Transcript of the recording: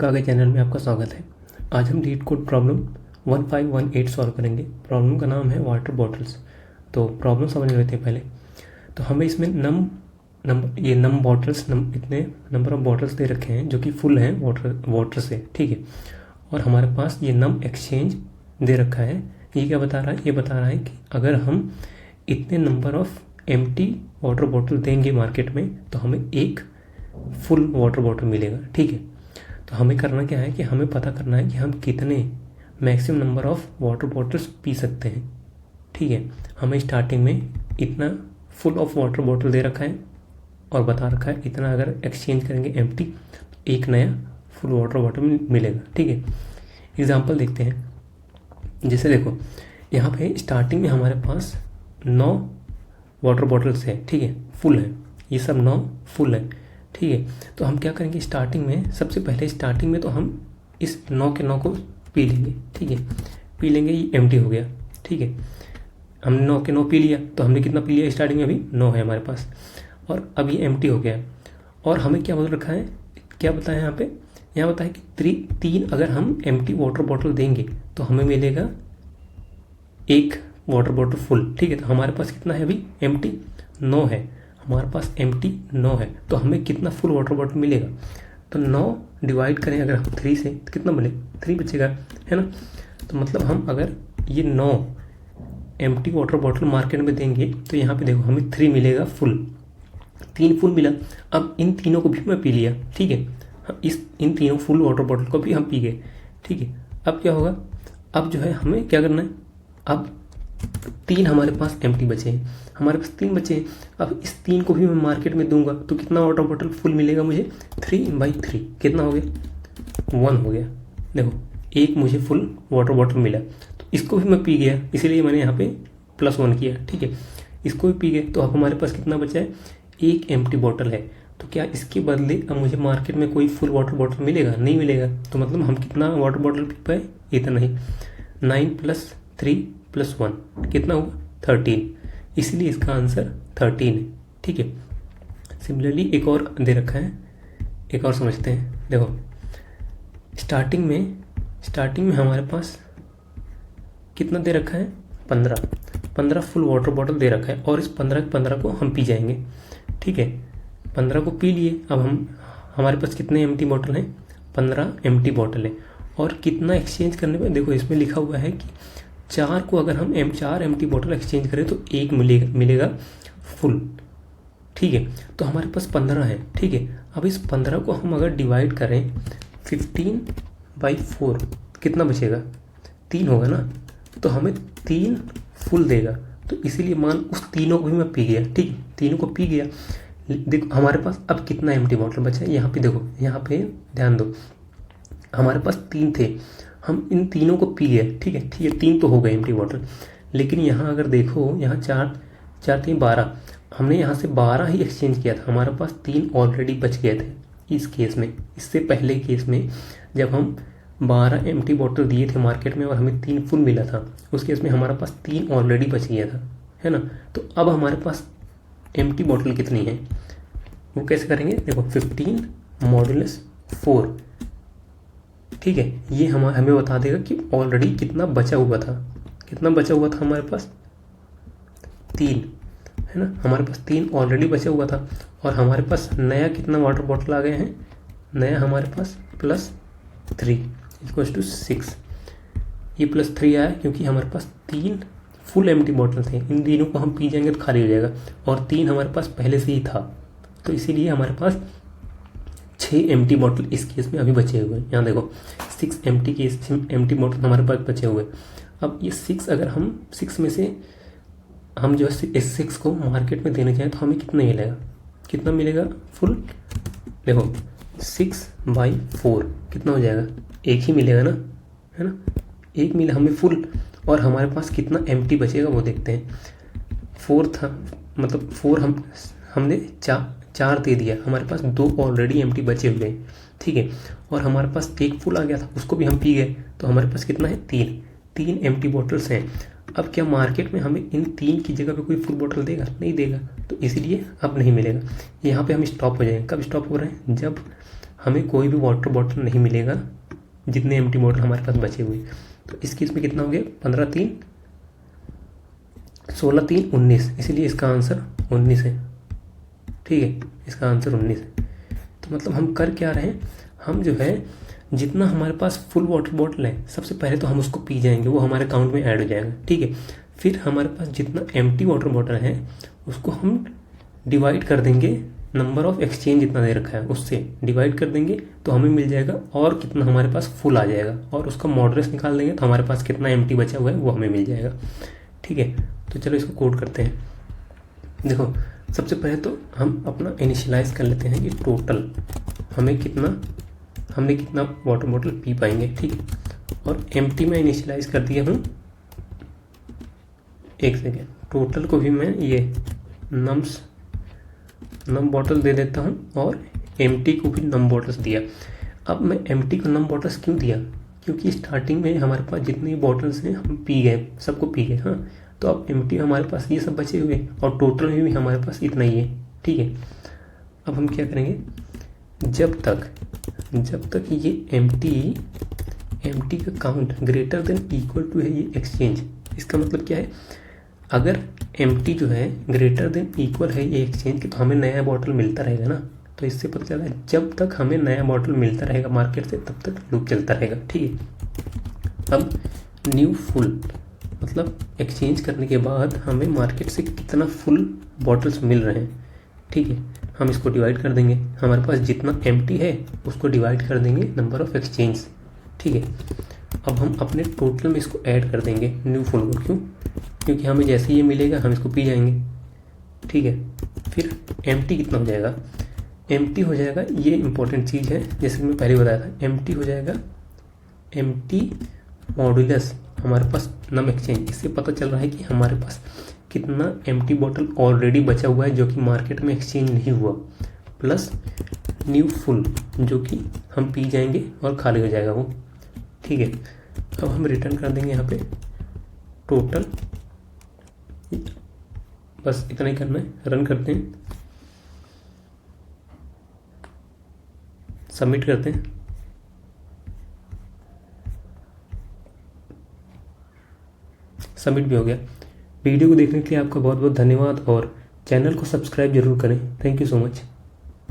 कागज चैनल में आपका स्वागत है। आज हम लीड कोड प्रॉब्लम 1518 सॉल्व करेंगे। प्रॉब्लम का नाम है वाटर बॉटल्स। तो प्रॉब्लम समझ लेते हैं पहले। तो हमें इसमें इतने नंबर ऑफ बॉटल्स दे रखे हैं जो कि फुल हैं वाटर से, ठीक है। और हमारे पास ये नम एक्सचेंज दे रखा है। ये क्या बता रहा है? ये बता रहा है कि अगर हम इतने number of empty water bottle देंगे मार्केट में तो हमें एक फुल वाटर बॉटल मिलेगा, ठीक है। तो हमें करना क्या है कि हमें पता करना है कि हम कितने maximum number of water bottles P सकते हैं, ठीक है। हमें स्टार्टिंग में इतना फुल ऑफ वाटर बॉटल दे रखा है और बता रखा है इतना अगर एक्सचेंज करेंगे एम्प्टी तो एक नया फुल वाटर बॉटल मिलेगा, ठीक है। एग्जांपल देखते हैं। जैसे देखो यहाँ पे स्टार्टिंग में हमारे पास 9 वाटर बॉटल्स है, ठीक है, फुल है। ये सब 9 फुल है, ठीक है। तो हम क्या करेंगे स्टार्टिंग में, सबसे पहले स्टार्टिंग में तो हम इस 9 के 9 को पी लेंगे, ठीक है। पी लेंगे, ये एम्प्टी हो गया, ठीक है। हमने 9 के 9 पी लिया। तो हमने कितना पी लिया स्टार्टिंग में? अभी 9 है हमारे पास और अब ये एम्प्टी हो गया। और हमें क्या बोल रखा है, क्या बताया यहाँ पे? यहाँ बताया कि 3 अगर हम एम्प्टी वाटर बॉटल देंगे तो हमें मिलेगा एक वाटर बॉटल फुल, ठीक है। तो हमारे पास कितना है अभी? एम्प्टी 9 है हमारे पास, एम्प्टी 9 है। तो हमें कितना फुल वाटर बॉटल मिलेगा? तो 9 डिवाइड करें अगर हम 3 से तो कितना मिले? 3 बचेगा, है ना। तो मतलब हम अगर ये 9 एम्प्टी वाटर बॉटल मार्केट में देंगे तो यहाँ पे देखो हमें 3 मिलेगा फुल, 3 फुल मिला। अब इन तीनों को भी मैं पी लिया, ठीक है। इन तीनों फुल वाटर बॉटल को भी हम पी गए, ठीक है। अब क्या होगा? अब जो है हमें क्या करना है, अब 3 हमारे पास एम्प्टी बचे हैं, हमारे पास 3 बचे हैं। अब इस 3 को भी मैं मार्केट में दूंगा तो कितना वाटर बॉटल फुल मिलेगा मुझे? 3/3। कितना हो गया? 1 हो गया। देखो एक मुझे फुल वाटर बॉटल मिला तो इसको भी मैं पी गया, इसीलिए मैंने यहाँ पे +1 किया, ठीक है। इसको भी पी गए तो अब हमारे पास कितना बचा है? एक एम्प्टी बॉटल है। तो क्या इसके बदले अब मुझे मार्केट में कोई फुल वाटर बॉटल मिलेगा? नहीं मिलेगा। तो मतलब हम कितना वाटर बॉटल पी पाए? इतना ही। 9 + 3 + 1 कितना हुआ? 13। इसलिए इसका आंसर 13 है, ठीक है। सिमिलरली एक और दे रखा है, एक और समझते हैं। देखो स्टार्टिंग में हमारे पास कितना दे रखा है? 15 फुल वाटर बॉटल दे रखा है और इस 15 को हम पी जाएंगे, ठीक है। 15 को पी लिए। अब हमारे पास कितने एम्प्टी बॉटल हैं? 15 एम्प्टी बॉटल है। और कितना एक्सचेंज करने पे? देखो इसमें लिखा हुआ है कि 4 को अगर हम 4 एम्प्टी बॉटल एक्सचेंज करें तो एक मिलेगा फुल, ठीक है। तो हमारे पास 15 है, ठीक है। अब इस 15 को हम अगर डिवाइड करें 15/4 कितना बचेगा? 3 होगा ना। तो हमें 3 फुल देगा। तो इसीलिए मान उस तीनों को भी मैं पी गया, ठीक है। तीनों को पी गया। देखो हमारे पास अब कितना एम्प्टी बॉटल बचा है? यहाँ पे देखो, यहाँ पे ध्यान दो, हमारे पास 3 थे, हम इन तीनों को पी गए, ठीक है। 3 तो हो गए एम्प्टी बॉटल। लेकिन यहाँ अगर देखो, यहाँ 4 3 12, हमने यहाँ से 12 ही एक्सचेंज किया था, हमारे पास 3 ऑलरेडी बच गए थे इस केस में। इससे पहले केस में जब हम 12 एम्प्टी बॉटल दिए थे मार्केट में और हमें 3 फुल मिला था, उस केस में हमारे पास 3 ऑलरेडी बच गया था, है ना। तो अब हमारे पास एम्प्टी बॉटल कितनी है वो कैसे करेंगे? देखो 15 मॉडुलस 4, ठीक है। ये हमें बता देगा कि ऑलरेडी कितना बचा हुआ था। कितना बचा हुआ था हमारे पास? 3, है ना। हमारे पास 3 ऑलरेडी बचा हुआ था और हमारे पास नया कितना वाटर बॉटल आ गए हैं? नया हमारे पास +3 = 6। ये +3 आया क्योंकि हमारे पास 3 फुल एम्प्टी बॉटल थे। इन तीनों को हम पी जाएंगे तो खाली हो जाएगा और 3 हमारे पास पहले से ही था, तो इसीलिए हमारे पास 6 एम्प्टी बॉटल इस केस में अभी बचे हुए हैं। यहाँ देखो 6 एम्प्टी बॉटल हमारे पास बचे हुए। अब ये 6 अगर हम 6 में से हम जो है इस 6 को मार्केट में देने जाएँ तो हमें कितना मिलेगा? कितना मिलेगा फुल? देखो 6/4 कितना हो जाएगा? एक ही मिलेगा ना, है ना। एक मिला हमें फुल और हमारे पास कितना एम्प्टी बचेगा वो देखते हैं। 4 था, मतलब 4 हमने 4 दे दिया, हमारे पास 2 ऑलरेडी एम्प्टी बचे हुए, ठीक है। और हमारे पास एक फुल आ गया था, उसको भी हम पी गए। तो हमारे पास कितना है? 3 एम्प्टी बॉटल्स हैं। अब क्या मार्केट में हमें इन 3 की जगह पे कोई फुल बॉटल देगा? नहीं देगा। तो इसीलिए अब नहीं मिलेगा। यहाँ पे हम स्टॉप हो जाएंगे। कब स्टॉप हो रहे हैं? जब हमें कोई भी वाटर बॉटल नहीं मिलेगा जितने एम्प्टी बॉटल हमारे पास बचे हुए। तो इस केस में कितना हो गया, 15 3 16 3 19, इसीलिए इसका आंसर 19 है। ठीक है, इसका आंसर 19 है। तो मतलब हम कर क्या रहे हैं, हम जो है जितना हमारे पास फुल वाटर बॉटल है सबसे पहले तो हम उसको पी जाएंगे, वो हमारे अकाउंट में ऐड हो जाएगा। ठीक है, फिर हमारे पास जितना एम्प्टी वाटर बॉटल है उसको हम डिवाइड कर देंगे, नंबर ऑफ एक्सचेंज जितना दे रखा है उससे डिवाइड कर देंगे, तो हमें मिल जाएगा और कितना हमारे पास फुल आ जाएगा, और उसका मॉडरेस निकाल देंगे तो हमारे पास कितना एम्प्टी बचा हुआ है वो हमें मिल जाएगा। ठीक है, तो चलो इसको कोड करते हैं। देखो सबसे पहले तो हम अपना इनिशियलाइज कर लेते हैं कि टोटल हमने कितना वाटर बॉटल पी पाएंगे। ठीक है, और एम्प्टी में इनिशियलाइज कर दिया हूँ। एक सेकेंड, टोटल को भी मैं ये नम बॉटल दे देता हूँ और एम्प्टी को भी नम बॉटल्स दिया। अब मैं एम्प्टी को नम बॉटल्स क्यों दिया, क्योंकि स्टार्टिंग में हमारे पास जितनी बॉटल्स हैं हम पी गए, सबको पी गए। हाँ, तो अब एम्प्टी हमारे पास ये सब बचे हुए और टोटल में भी हमारे पास इतना ही है। ठीक है, अब हम क्या करेंगे, जब तक ये एम्प्टी का count greater than equal to है ये एक्सचेंज। इसका मतलब क्या है, अगर एम्प्टी जो है ग्रेटर देन इक्वल है ये एक्सचेंज के, तो हमें नया बॉटल मिलता रहेगा ना। तो इससे पता चला है जब तक हमें नया बॉटल मिलता रहेगा मार्केट से तब तक लूप चलता रहेगा। ठीक है, अब न्यू फुल मतलब एक्सचेंज करने के बाद हमें मार्केट से कितना फुल बॉटल्स मिल रहे हैं। ठीक है, हम इसको डिवाइड कर देंगे, हमारे पास जितना एम्प्टी है उसको डिवाइड कर देंगे नंबर ऑफ एक्सचेंज। ठीक है, अब हम अपने टोटल में इसको ऐड कर देंगे न्यू फुल को। क्यों, क्योंकि हमें जैसे ये मिलेगा हम इसको पी जाएंगे। ठीक है, फिर एम्प्टी कितना हो जाएगा, एम्प्टी हो जाएगा, ये इंपॉर्टेंट चीज़ है जैसे कि मैं पहले बताया था, एम्प्टी हो जाएगा एम्प्टी मॉडुलस हमारे पास नम एक्सचेंज। इससे पता चल रहा है कि हमारे पास कितना एम्प्टी बॉटल ऑलरेडी बचा हुआ है जो कि मार्केट में एक्सचेंज नहीं हुआ, प्लस न्यू फुल जो कि हम पी जाएंगे और खाली हो जाएगा वो। ठीक है, अब हम रिटर्न कर देंगे यहाँ पे टोटल, बस इतना ही करना है। रन करते हैं, सबमिट करते हैं। सबमिट भी हो गया। वीडियो को देखने के लिए आपका बहुत बहुत धन्यवाद और चैनल को सब्सक्राइब जरूर करें। Thank you so much.